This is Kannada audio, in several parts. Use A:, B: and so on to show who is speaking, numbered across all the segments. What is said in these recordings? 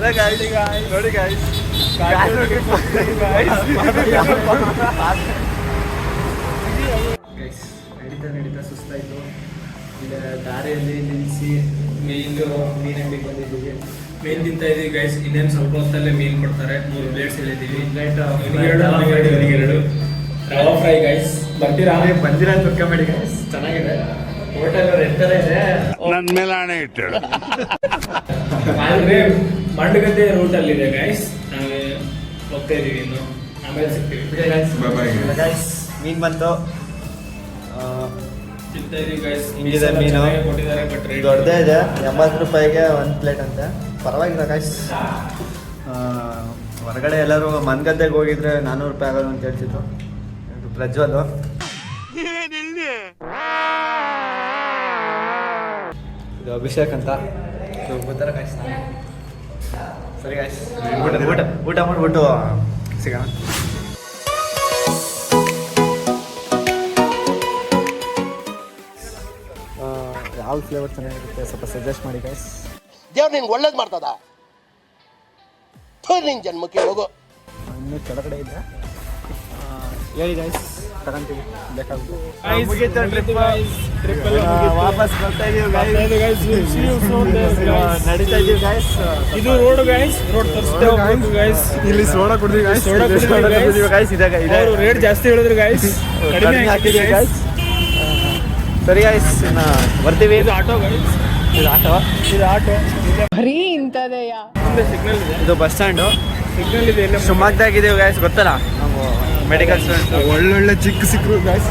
A: ನೋಡಿ ಗಾಯ್ಸ್ ನಡೀತಾ ಸುಸ್ತಾಯಿತು. ಈಗ ದಾರಿಯಲ್ಲಿ ನಿಲ್ಲಿಸಿ ಮೀನು ಅಂಗಡಿಗೆ ಬಂದಿದ್ದೀವಿ. ಮೀನು ತಿಂತಾ ಇದೀವಿ ಗೈಸ್. ಇನ್ನೇನು ಸ್ವಲ್ಪ ಹೊತ್ತಲ್ಲೇ ಮೀನು ಕೊಡ್ತಾರೆ. 3 ಪ್ಲೇಟ್ಸ್ ಹೇಳಿದ್ದೀವಿ. ಎರಡು ರವಾ ಫ್ರೈ ಗೈಸ್. ಬಂದಿರಾ ತುರ್ಕಂಬೇಡಿ ಗೈಸ್, ಚೆನ್ನಾಗಿದೆ. ಹೋಟೆಲ್ ರೆಡ್ ತರ ಇದೆ.
B: ನನ್ನ ಮೇಲೆ ಆಣೆ ಇಟ್ಟಳು.
A: ಆದ್ರೆ ಮಂಡಗದ್ದೆ ರೂಟಲ್ಲಿ ಇದೆ ಗೈಸ್. ನಾವೇ ಹೋಗ್ತಾ ಇದೀವಿ, ಇನ್ನು ಆಮೇಲೆ ಸಿಗ್ತೀವಿ ಗೈಸ್. ಮೀನು ಬಂತು, ತಿಂತಾ ಇದೀವಿ ಗೈಸ್. ಮೀನು ಕೊಟ್ಟಿದ್ದಾರೆ, ಬಟ್ ರೇಟ್ ದೊಡ್ಡದೇ ಇದೆ. 80 ರೂಪಾಯಿಗೆ 1 ಪ್ಲೇಟ್ ಅಂತ. ಪರವಾಗಿಲ್ಲ ಗೈಸ್. ಹೊರಗಡೆ ಎಲ್ಲರೂ ಮನ್ಗದ್ದೆಗೆ ಹೋಗಿದ್ರೆ 400 ರೂಪಾಯಿ ಆಗೋದು ಅಂತ ಹೇಳ್ತಿತ್ತು ಪ್ರಜ್ವಲ್. ಇದು ಅಭಿಷೇಕ್ ಅಂತ ಗೊತ್ತಾರ ಗೈಸ್. ಸರಿ ಗೈಸ್, ಊಟ ಮಾಡ್ಬಿಟ್ಟು ಸಿಗೋಣ. ಯಾವ ಫ್ಲೇವರ್ ಚೆನ್ನಾಗಿರುತ್ತೆ ಸ್ವಲ್ಪ ಸಜೆಸ್ಟ್ ಮಾಡಿ ಗೈಸ್.
C: ದೇವ್ರು ನಿನ್ಗೆ ಒಳ್ಳೇದು ಮಾಡ್ತದ, ನಿನ್ ಜನ್ಮಕ್ಕೆ ಹೋಗು.
A: ಇನ್ನೂ ಕೆಳಗಡೆ ಇದೆ, ಹೇಳಿ ಗೈಸ್, ತಗೊಂತೀವಿ ಬೇಕಾಗುತ್ತೆ. ವಾಪಸ್ ಬರ್ತಾ ಇದೀವಿ ನಡೀತಾ ಇದೀವಿ ಗೈಸ್.
D: ಇದು ರೋಡ್ ಗೈಸ್, ರೋಡ್ ಗೈಸ್.
A: ಇಲ್ಲಿ ಸೋಡಾ ಕುಡಿದೀವಿ ಗೈಸ್. ಗೈಸ್ ಇದೆ
D: ರೇಟ್ ಜಾಸ್ತಿ ಹೇಳಿದ್ರು ಗೈಸ್,
A: ಕಡಿಮೆ ಹಾಕಿದೀವಿ ಗೈಸ್. ಸರಿ ಗೈಸ್, ಬರ್ತೀವಿ.
D: ಇದು ಆಟೋ ಗೈಸ್,
A: ಇದು ಆಟೋ
E: ಬರೀ ಇಂಥದೆಯಾ.
D: ಸಿಗ್ನಲ್ ಇದೆ,
A: ಇದು ಬಸ್ ಸ್ಟ್ಯಾಂಡು.
D: ಸಿಗ್ನಲ್ ಇದೆ. ಎಲ್ಲ
A: ಶಿವಮೊಗ್ಗದಾಗಿದ್ದೀವಿ ಗೈಸ್, ಗೊತ್ತಲ್ಲ ನಾವು ಮೆಡಿಕಲ್ ಸ್ಟೂಡೆಂಟ್ಸ್.
D: ಒಳ್ಳೊಳ್ಳೆ ಚಿಕ್ಕ ಸಿಕ್ಕರು ಗೈಸ್.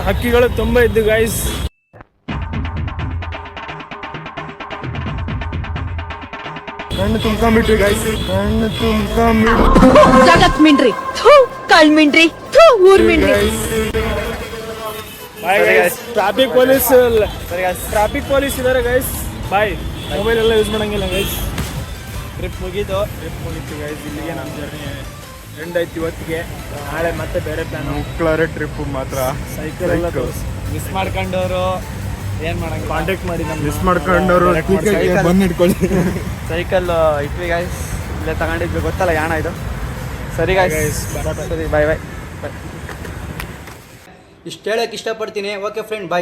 D: ಹಕ್ಕಿಗಳು ತುಂಬಾ ಇದ್ದು ಗೈಸ್.
A: ಕಣ್ಣು ತುಂಬ್ಕೊಂಡ್ಬಿಟ್ರಿ ಗೈಸ್, ಕಣ್ಣು ತುಂಬ್ಕೊಂಡ್ಬಿಟ್ಟು.
E: ಜಗತ್ ಮಿಂಡ್ರಿ, ಕಾಳ್ ಮಿಂಡ್ರಿ, ಊರ್ ಮಿಂಡ್ರಿ.
D: ಟ್ರಾಫಿಕ್ ಪೊಲೀಸ್ ಇದಾರೆ ಗೈಸ್. ಬಾಯ್, ಮೊಬೈಲ್ ಎಲ್ಲ ಯೂಸ್ ಮಾಡಂಗಿಲ್ಲ ಗೈಸ್. ಟ್ರಿಪ್ ಮುಗೀತು ಗೈಸ್. ಇಲ್ಲಿಗೆ ನಮ್ಮ ಜರ್ನಿ ಎಂಡ್ ಆಯ್ತು ಇವತ್ತಿಗೆ. ನಾಳೆ ಮತ್ತೆ ಬೇರೆ ಪ್ಲಾನ್.
A: ಮುಕ್ಳಾರೆ ಟ್ರಿಪ್ ಮಾತ್ರ.
D: ಸೈಕಲ್ ಎಲ್ಲ
A: ಮಿಸ್ ಮಾಡ್ಕೊಂಡವರು ಏನ್ ಮಾಡಂಗಿಲ್ಲ,
D: ಕಾಂಟ್ಯಾಕ್ಟ್ ಮಾಡಿ. ನಮ್ಮ
A: ಮಿಸ್ ಮಾಡ್ಕೊಂಡವರು
D: ಬಂದು ಇಟ್ಕೊಳ್ಳಿ.
A: ಸೈಕಲ್ ಇಟ್ವಿ ಗೈಸ್, ಇಲ್ಲೇ ತಗೊಂಡಿದ್ವಿ, ಗೊತ್ತಲ್ಲ ಯಾಣ ಇದು. ಸರಿ ಗೈಸ್, ಸರಿ, ಬಾಯ್.
F: ಇಷ್ಟು ಹೇಳಕ್ಕೆ ಇಷ್ಟಪಡ್ತೀನಿ. ಓಕೆ ಫ್ರೆಂಡ್, ಬಾಯ್.